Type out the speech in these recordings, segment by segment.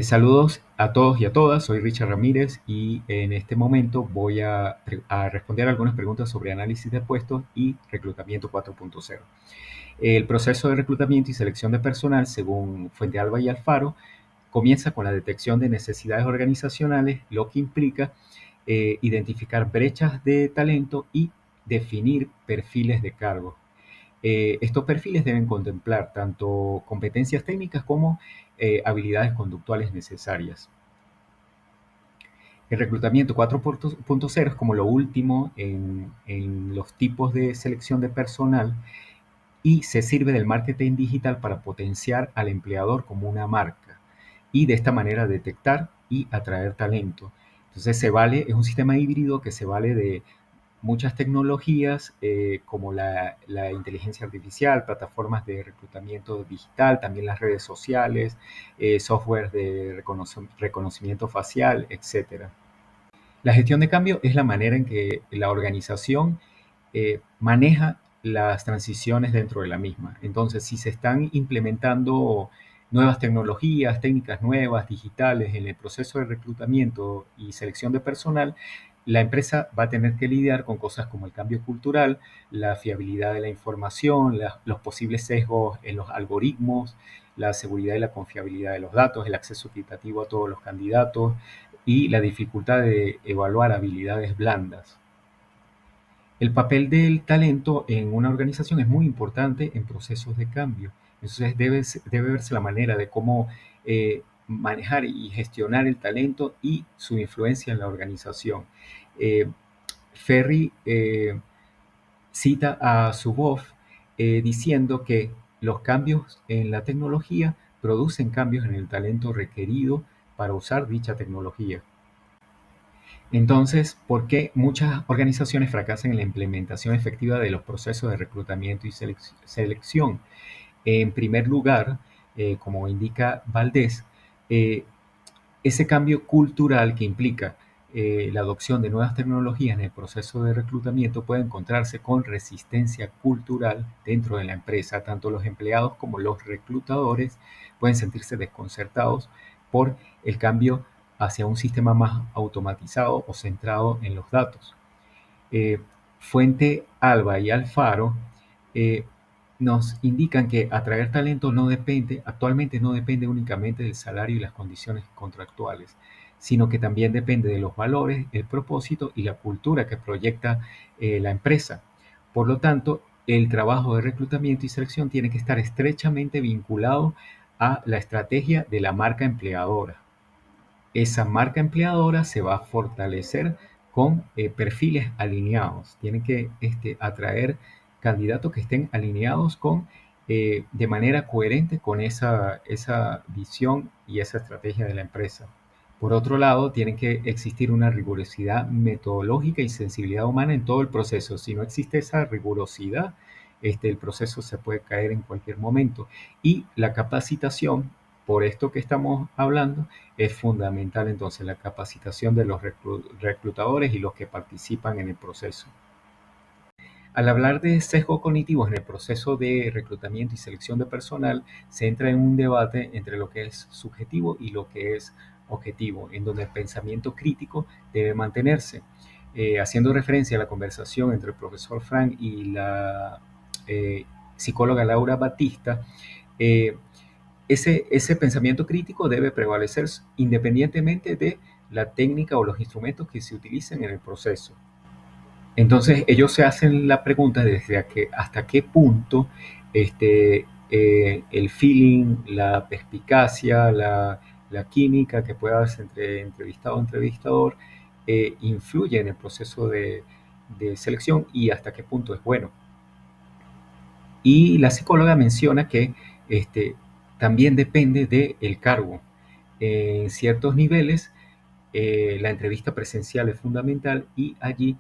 Saludos a todos y a todas, soy Richard Ramírez y en este momento voy a responder algunas preguntas sobre análisis de puestos y reclutamiento 4.0. El proceso de reclutamiento y selección de personal, según Fuentealba y Alfaro, comienza con la detección de necesidades organizacionales, lo que implica identificar brechas de talento y definir perfiles de cargo. Estos perfiles deben contemplar tanto competencias técnicas como habilidades conductuales necesarias. El reclutamiento 4.0 es como lo último en los tipos de selección de personal y se sirve del marketing digital para potenciar al empleador como una marca y de esta manera detectar y atraer talento. Entonces es un sistema híbrido que se vale de muchas tecnologías como la inteligencia artificial, plataformas de reclutamiento digital, también las redes sociales, software de reconocimiento facial, etcétera. La gestión de cambio es la manera en que la organización maneja las transiciones dentro de la misma. Entonces, si se están implementando nuevas tecnologías, técnicas nuevas, digitales en el proceso de reclutamiento y selección de personal, la empresa va a tener que lidiar con cosas como el cambio cultural, la fiabilidad de la información, los posibles sesgos en los algoritmos, la seguridad y la confiabilidad de los datos, el acceso equitativo a todos los candidatos y la dificultad de evaluar habilidades blandas. El papel del talento en una organización es muy importante en procesos de cambio. Entonces debe verse la manera de cómo manejar y gestionar el talento y su influencia en la organización. Eh, Ferry cita a Zuboff diciendo que los cambios en la tecnología producen cambios en el talento requerido para usar dicha tecnología. Entonces, ¿por qué muchas organizaciones fracasan en la implementación efectiva de los procesos de reclutamiento y selección? En primer lugar, como indica Valdés, eh, ese cambio cultural que implica la adopción de nuevas tecnologías en el proceso de reclutamiento puede encontrarse con resistencia cultural dentro de la empresa. Tanto los empleados como los reclutadores pueden sentirse desconcertados por el cambio hacia un sistema más automatizado o centrado en los datos. Eh, Fuente Alba y Alfaro eh, nos indican que atraer talento actualmente no depende únicamente del salario y las condiciones contractuales, sino que también depende de los valores, el propósito y la cultura que proyecta la empresa. Por lo tanto, el trabajo de reclutamiento y selección tiene que estar estrechamente vinculado a la estrategia de la marca empleadora. Esa marca empleadora se va a fortalecer con perfiles alineados. Tienen que atraer candidatos que estén alineados de manera coherente con esa visión y esa estrategia de la empresa. Por otro lado, tiene que existir una rigurosidad metodológica y sensibilidad humana en todo el proceso. Si no existe esa rigurosidad, el proceso se puede caer en cualquier momento. Y la capacitación, por esto que estamos hablando, es fundamental entonces la capacitación de los reclutadores y los que participan en el proceso. Al hablar de sesgo cognitivos en el proceso de reclutamiento y selección de personal, se entra en un debate entre lo que es subjetivo y lo que es objetivo, en donde el pensamiento crítico debe mantenerse. Haciendo referencia a la conversación entre el profesor Frank y la psicóloga Laura Batista, eh, ese pensamiento crítico debe prevalecer independientemente de la técnica o los instrumentos que se utilicen en el proceso. Entonces, ellos se hacen la pregunta hasta qué punto el feeling, la perspicacia, la química que pueda darse entre entrevistado y entrevistador influye en el proceso de selección y hasta qué punto es bueno. Y la psicóloga menciona que este, también depende del cargo. En ciertos niveles, la entrevista presencial es fundamental y allí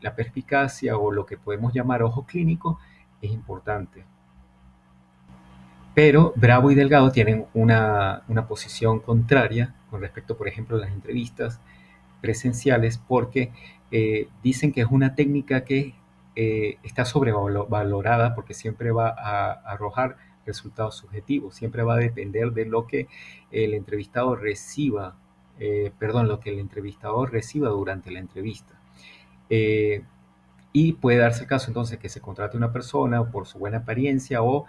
la perspicacia o lo que podemos llamar ojo clínico es importante. Pero Bravo y Delgado tienen una posición contraria con respecto, por ejemplo, a las entrevistas presenciales porque dicen que es una técnica que está sobrevalorada porque siempre va a arrojar resultados subjetivos. Siempre va a depender de lo que el entrevistado reciba, lo que el entrevistador reciba durante la entrevista. Y puede darse el caso entonces que se contrate una persona por su buena apariencia o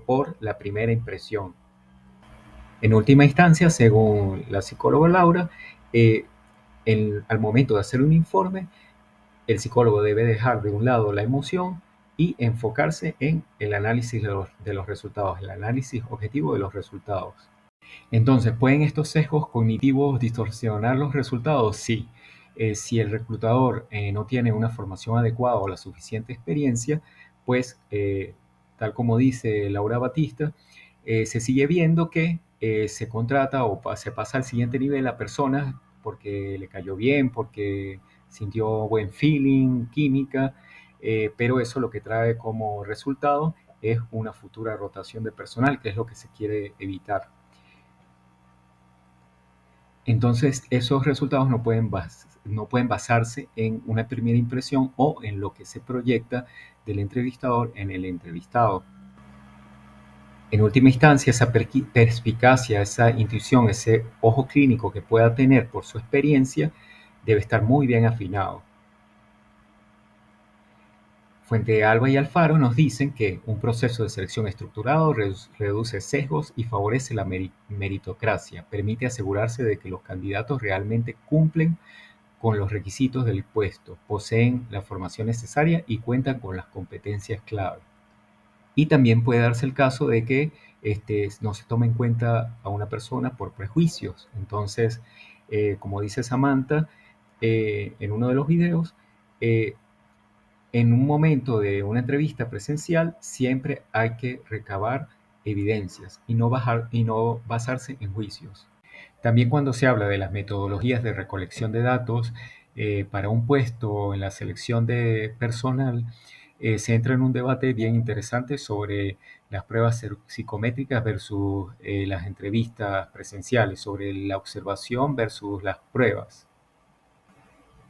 por la primera impresión. En última instancia, según la psicóloga Laura, eh, al momento de hacer un informe, el psicólogo debe dejar de un lado la emoción y enfocarse en el análisis de los resultados, el análisis objetivo de los resultados. Entonces, ¿pueden estos sesgos cognitivos distorsionar los resultados? Sí. Si el reclutador no tiene una formación adecuada o la suficiente experiencia, pues, tal como dice Laura Batista, se sigue viendo que se contrata o se pasa al siguiente nivel a personas porque le cayó bien, porque sintió buen feeling, química, pero eso lo que trae como resultado es una futura rotación de personal, que es lo que se quiere evitar. Entonces, esos resultados no pueden basarse en una primera impresión o en lo que se proyecta del entrevistador en el entrevistado. En última instancia, esa perspicacia, esa intuición, ese ojo clínico que pueda tener por su experiencia, debe estar muy bien afinado. Fuente Alba y Alfaro nos dicen que un proceso de selección estructurado reduce sesgos y favorece la meritocracia, permite asegurarse de que los candidatos realmente cumplen con los requisitos del puesto, poseen la formación necesaria y cuentan con las competencias clave. Y también puede darse el caso de que no se tome en cuenta a una persona por prejuicios. Entonces, como dice Samantha en uno de los videos, eh, en un momento de una entrevista presencial siempre hay que recabar evidencias y no basarse en juicios. También cuando se habla de las metodologías de recolección de datos para un puesto en la selección de personal, se entra en un debate bien interesante sobre las pruebas psicométricas versus las entrevistas presenciales, sobre la observación versus las pruebas.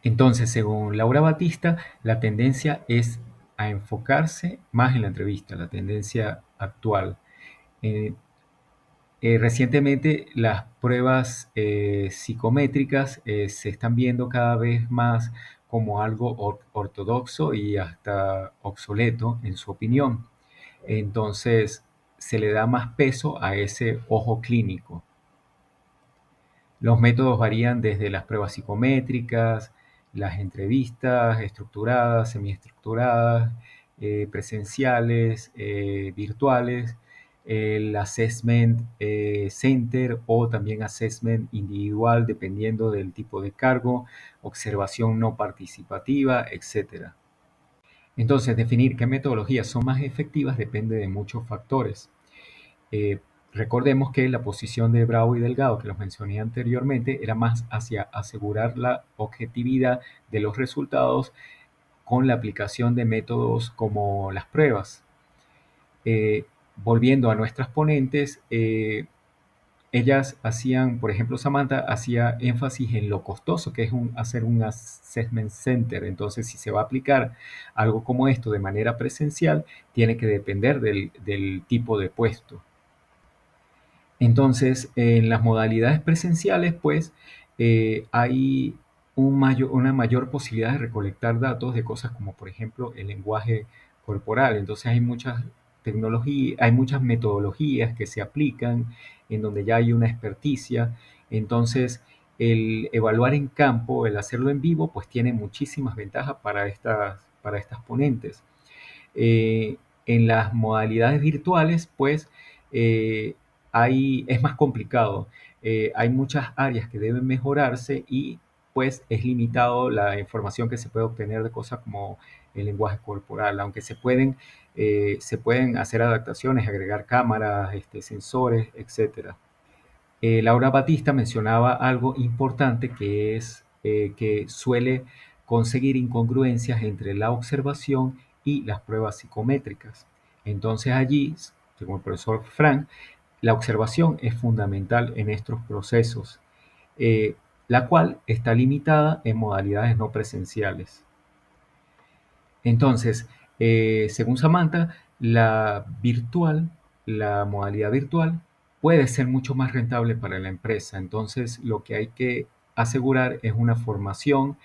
Entonces, según Laura Batista, la tendencia es a enfocarse más en la entrevista, la tendencia actual. Eh, Recientemente las pruebas psicométricas se están viendo cada vez más como algo ortodoxo y hasta obsoleto en su opinión. Entonces se le da más peso a ese ojo clínico. Los métodos varían desde las pruebas psicométricas, las entrevistas estructuradas, semiestructuradas, presenciales, virtuales, el assessment center o también assessment individual dependiendo del tipo de cargo, observación no participativa, etc. Entonces, definir qué metodologías son más efectivas depende de muchos factores. Eh, Recordemos que la posición de Bravo y Delgado, que los mencioné anteriormente, era más hacia asegurar la objetividad de los resultados con la aplicación de métodos como las pruebas. Volviendo a nuestras ponentes, ellas hacían, por ejemplo, Samantha hacía énfasis en lo costoso que es hacer un assessment center. Entonces, si se va a aplicar algo como esto de manera presencial, tiene que depender del tipo de puesto. Entonces, en las modalidades presenciales, pues, hay una mayor posibilidad de recolectar datos de cosas como, por ejemplo, el lenguaje corporal. Entonces, hay muchas tecnologías, hay muchas metodologías que se aplican en donde ya hay una experticia. Entonces, el evaluar en campo, el hacerlo en vivo, pues tiene muchísimas ventajas para estas ponentes. Eh, en las modalidades virtuales, pues, eh, es más complicado. Hay muchas áreas que deben mejorarse y pues es limitado la información que se puede obtener de cosas como el lenguaje corporal, aunque se pueden hacer adaptaciones, agregar cámaras, sensores, etcétera. Laura Batista mencionaba algo importante que es que suele conseguir incongruencias entre la observación y las pruebas psicométricas. Entonces allí, según el profesor Frank, la observación es fundamental en estos procesos, la cual está limitada en modalidades no presenciales. Entonces, según Samantha, la virtual la modalidad virtual puede ser mucho más rentable para la empresa. Entonces, lo que hay que asegurar es una formación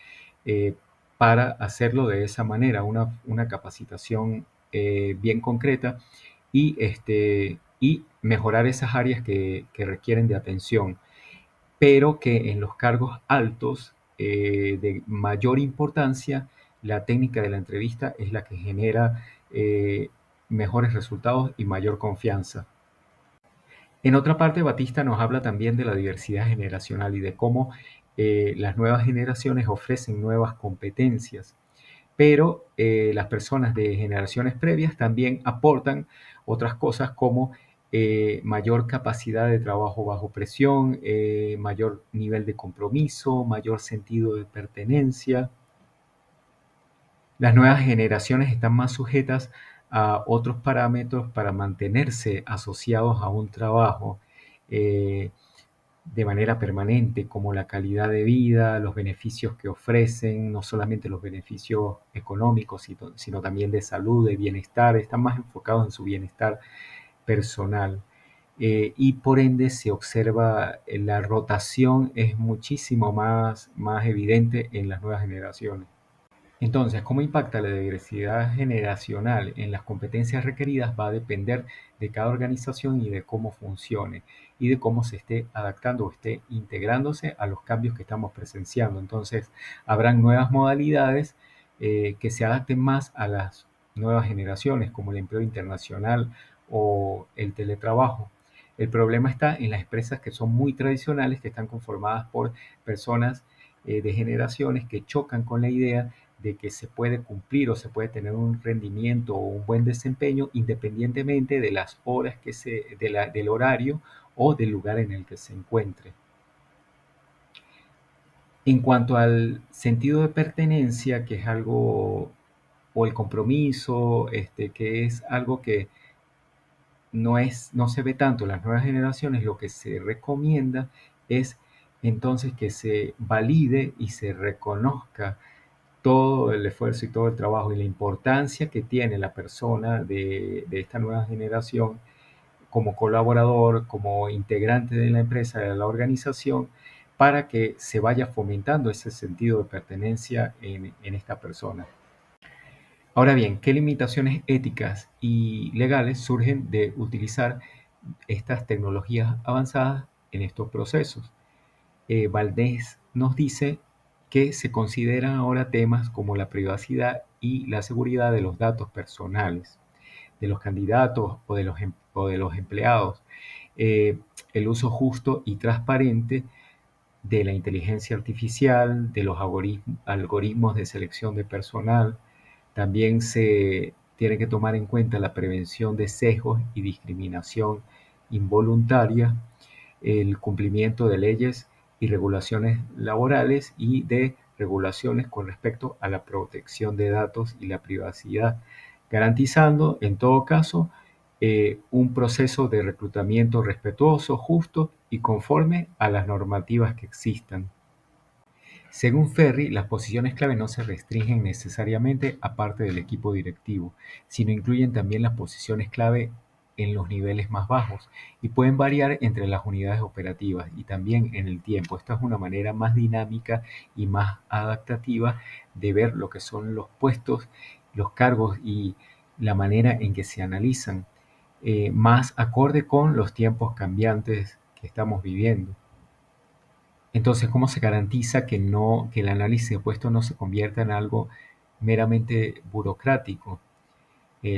eh, para hacerlo de esa manera, una capacitación bien concreta y mejorar esas áreas que requieren de atención, pero que en los cargos altos de mayor importancia, la técnica de la entrevista es la que genera mejores resultados y mayor confianza. En otra parte, Batista nos habla también de la diversidad generacional y de cómo las nuevas generaciones ofrecen nuevas competencias, pero las personas de generaciones previas también aportan otras cosas como mayor capacidad de trabajo bajo presión, mayor nivel de compromiso, mayor sentido de pertenencia. Las nuevas generaciones están más sujetas a otros parámetros para mantenerse asociados a un trabajo eh, de manera permanente, como la calidad de vida, los beneficios que ofrecen, no solamente los beneficios económicos, sino también de salud, de bienestar, están más enfocados en su bienestar personal. Y por ende se observa la rotación es muchísimo más evidente en las nuevas generaciones. Entonces, ¿cómo impacta la diversidad generacional en las competencias requeridas? Va a depender de cada organización y de cómo funcione y de cómo se esté adaptando o esté integrándose a los cambios que estamos presenciando. Entonces, habrán nuevas modalidades que se adapten más a las nuevas generaciones, como el empleo internacional o el teletrabajo. El problema está en las empresas que son muy tradicionales, que están conformadas por personas de generaciones que chocan con la idea de que se puede cumplir o se puede tener un rendimiento o un buen desempeño independientemente de las horas del horario o del lugar en el que se encuentre. En cuanto al sentido de pertenencia, que es algo, o el compromiso, que es algo que no se ve tanto en las nuevas generaciones, lo que se recomienda es entonces que se valide y se reconozca todo el esfuerzo y todo el trabajo y la importancia que tiene la persona de esta nueva generación como colaborador, como integrante de la empresa, de la organización, para que se vaya fomentando ese sentido de pertenencia en esta persona. Ahora bien, ¿qué limitaciones éticas y legales surgen de utilizar estas tecnologías avanzadas en estos procesos? Valdés nos dice que se consideran ahora temas como la privacidad y la seguridad de los datos personales de los candidatos o de los empleados, eh, el uso justo y transparente de la inteligencia artificial, de los algoritmos de selección de personal. También se tiene que tomar en cuenta la prevención de sesgos y discriminación involuntaria, el cumplimiento de leyes y regulaciones laborales y de regulaciones con respecto a la protección de datos y la privacidad, garantizando en todo caso un proceso de reclutamiento respetuoso, justo y conforme a las normativas que existan. Según Ferri, las posiciones clave no se restringen necesariamente a parte del equipo directivo, sino incluyen también las posiciones clave en los niveles más bajos y pueden variar entre las unidades operativas y también en el tiempo. Esta es una manera más dinámica y más adaptativa de ver lo que son los puestos, los cargos y la manera en que se analizan, más acorde con los tiempos cambiantes que estamos viviendo. Entonces, ¿cómo se garantiza que el análisis de puestos no se convierta en algo meramente burocrático,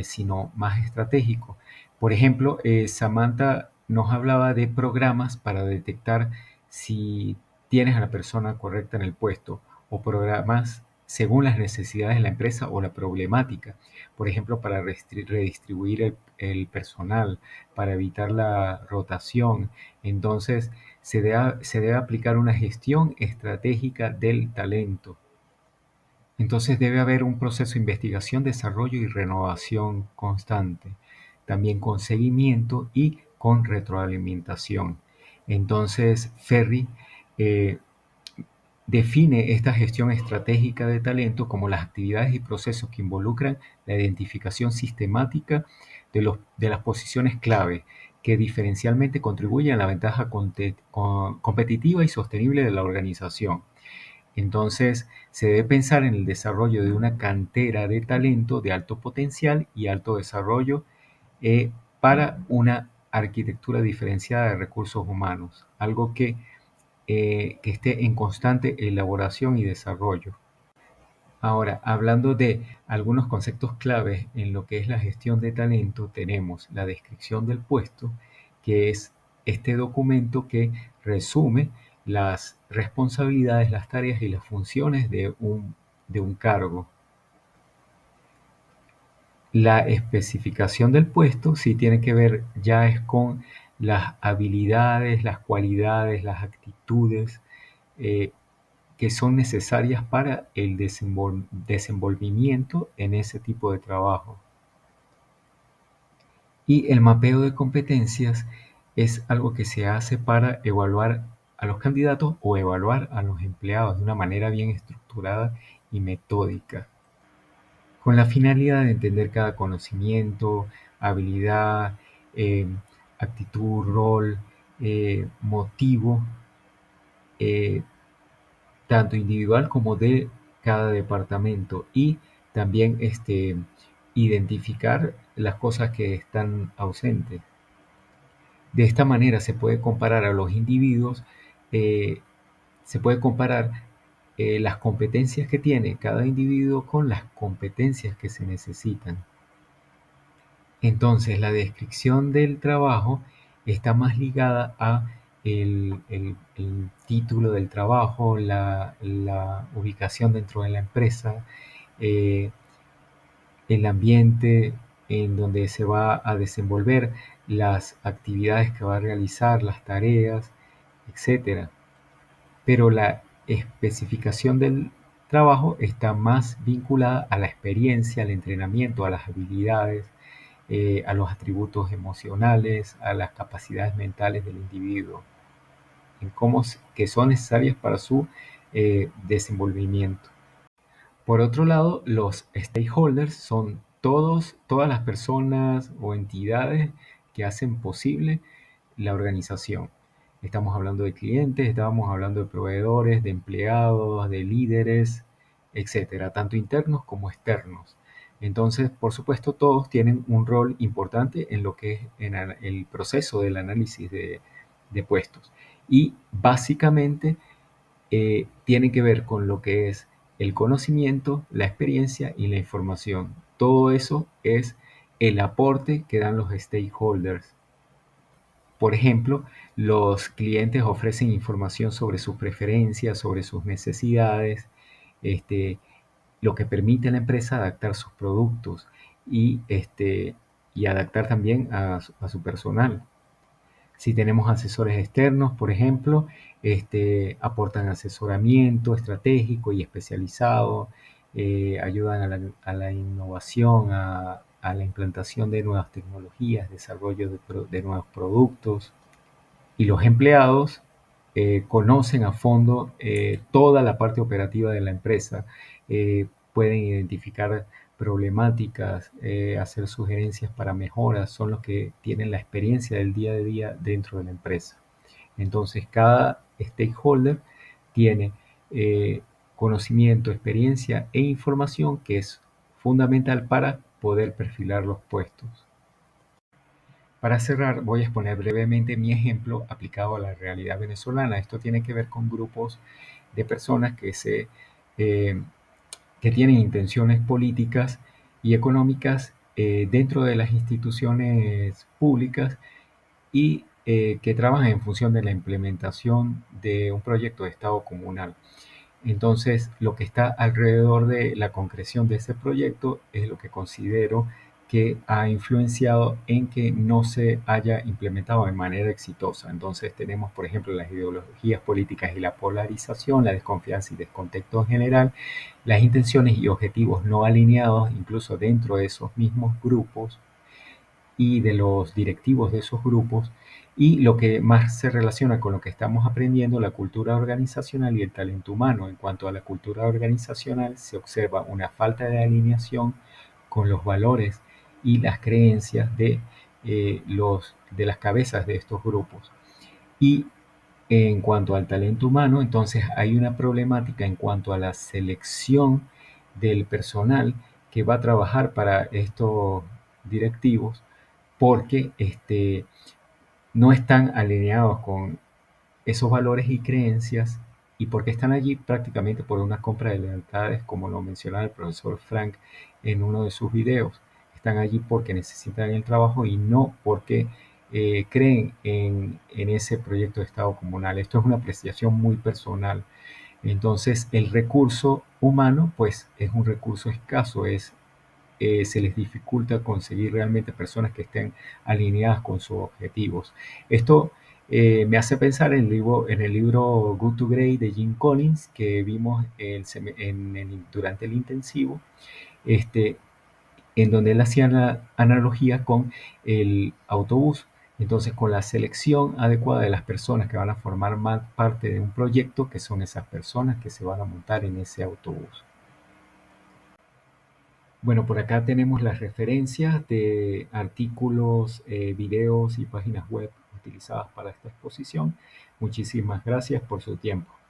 sino más estratégico? Por ejemplo, Samantha nos hablaba de programas para detectar si tienes a la persona correcta en el puesto o programas según las necesidades de la empresa o la problemática. Por ejemplo, para redistribuir el personal, para evitar la rotación. Entonces, se debe aplicar una gestión estratégica del talento. Entonces debe haber un proceso de investigación, desarrollo y renovación constante, también con seguimiento y con retroalimentación. Entonces Ferri eh, define esta gestión estratégica de talento como las actividades y procesos que involucran la identificación sistemática de las posiciones clave que diferencialmente contribuyen a la ventaja competitiva y sostenible de la organización. Entonces, se debe pensar en el desarrollo de una cantera de talento de alto potencial y alto desarrollo eh, para una arquitectura diferenciada de recursos humanos, algo que esté en constante elaboración y desarrollo. Ahora, hablando de algunos conceptos claves en lo que es la gestión de talento, tenemos la descripción del puesto, que es este documento que resume las responsabilidades, las tareas y las funciones de un cargo. La especificación del puesto sí tiene que ver ya es con las habilidades, las cualidades, las actitudes eh, que son necesarias para el desenvolvimiento en ese tipo de trabajo. Y el mapeo de competencias es algo que se hace para evaluar a los candidatos o evaluar a los empleados de una manera bien estructurada y metódica, con la finalidad de entender cada conocimiento, habilidad, eh, actitud, rol, motivo, eh, tanto individual como de cada departamento y también identificar las cosas que están ausentes. De esta manera se puede comparar a los individuos, eh, se puede comparar las competencias que tiene cada individuo con las competencias que se necesitan. Entonces, la descripción del trabajo está más ligada a el título del trabajo, la ubicación dentro de la empresa, eh, el ambiente en donde se va a desenvolver, las actividades que va a realizar, las tareas, etcétera. Pero la especificación del trabajo está más vinculada a la experiencia, al entrenamiento, a las habilidades, a los atributos emocionales, a las capacidades mentales del individuo, en que son necesarias para su desenvolvimiento. Por otro lado, los stakeholders son todas las personas o entidades que hacen posible la organización. Estamos hablando de clientes, estamos hablando de proveedores, de empleados, de líderes, etcétera, tanto internos como externos. Entonces, por supuesto, todos tienen un rol importante en lo que es en el proceso del análisis de puestos. Y básicamente tiene que ver con lo que es el conocimiento, la experiencia y la información. Todo eso es el aporte que dan los stakeholders. Por ejemplo, los clientes ofrecen información sobre sus preferencias, sobre sus necesidades, este, lo que permite a la empresa adaptar sus productos y adaptar también a su personal. Si tenemos asesores externos, por ejemplo, aportan asesoramiento estratégico y especializado, ayudan a la innovación, a la implantación de nuevas tecnologías, desarrollo de nuevos productos. Y los empleados conocen a fondo toda la parte operativa de la empresa, pueden identificar problemáticas, hacer sugerencias para mejoras, son los que tienen la experiencia del día a día dentro de la empresa. Entonces, cada stakeholder tiene conocimiento, experiencia e información que es fundamental para poder perfilar los puestos. Para cerrar, voy a exponer brevemente mi ejemplo aplicado a la realidad venezolana. Esto tiene que ver con grupos de personas eh, que tienen intenciones políticas y económicas dentro de las instituciones públicas y que trabajan en función de la implementación de un proyecto de Estado comunal. Entonces, lo que está alrededor de la concreción de ese proyecto es lo que considero que ha influenciado en que no se haya implementado de manera exitosa. Entonces tenemos, por ejemplo, las ideologías políticas y la polarización, la desconfianza y descontexto en general, las intenciones y objetivos no alineados, incluso dentro de esos mismos grupos, y de los directivos de esos grupos, y lo que más se relaciona con lo que estamos aprendiendo, la cultura organizacional y el talento humano. En cuanto a la cultura organizacional, se observa una falta de alineación con los valores y las creencias de las cabezas de estos grupos. Y en cuanto al talento humano, entonces hay una problemática en cuanto a la selección del personal que va a trabajar para estos directivos, porque no están alineados con esos valores y creencias, y porque están allí prácticamente por una compra de lealtades, como lo mencionaba el profesor Frank en uno de sus videos. Están allí porque necesitan el trabajo y no porque creen en ese proyecto de Estado comunal. Esto es una apreciación muy personal. Entonces, el recurso humano, pues, es un recurso escaso, se les dificulta conseguir realmente personas que estén alineadas con sus objetivos. Esto me hace pensar en el libro Good to Great de Jim Collins que vimos durante el intensivo, este, en donde él hacía la analogía con el autobús. Entonces, con la selección adecuada de las personas que van a formar parte de un proyecto, que son esas personas que se van a montar en ese autobús. Bueno, por acá tenemos las referencias de artículos, videos y páginas web utilizadas para esta exposición. Muchísimas gracias por su tiempo.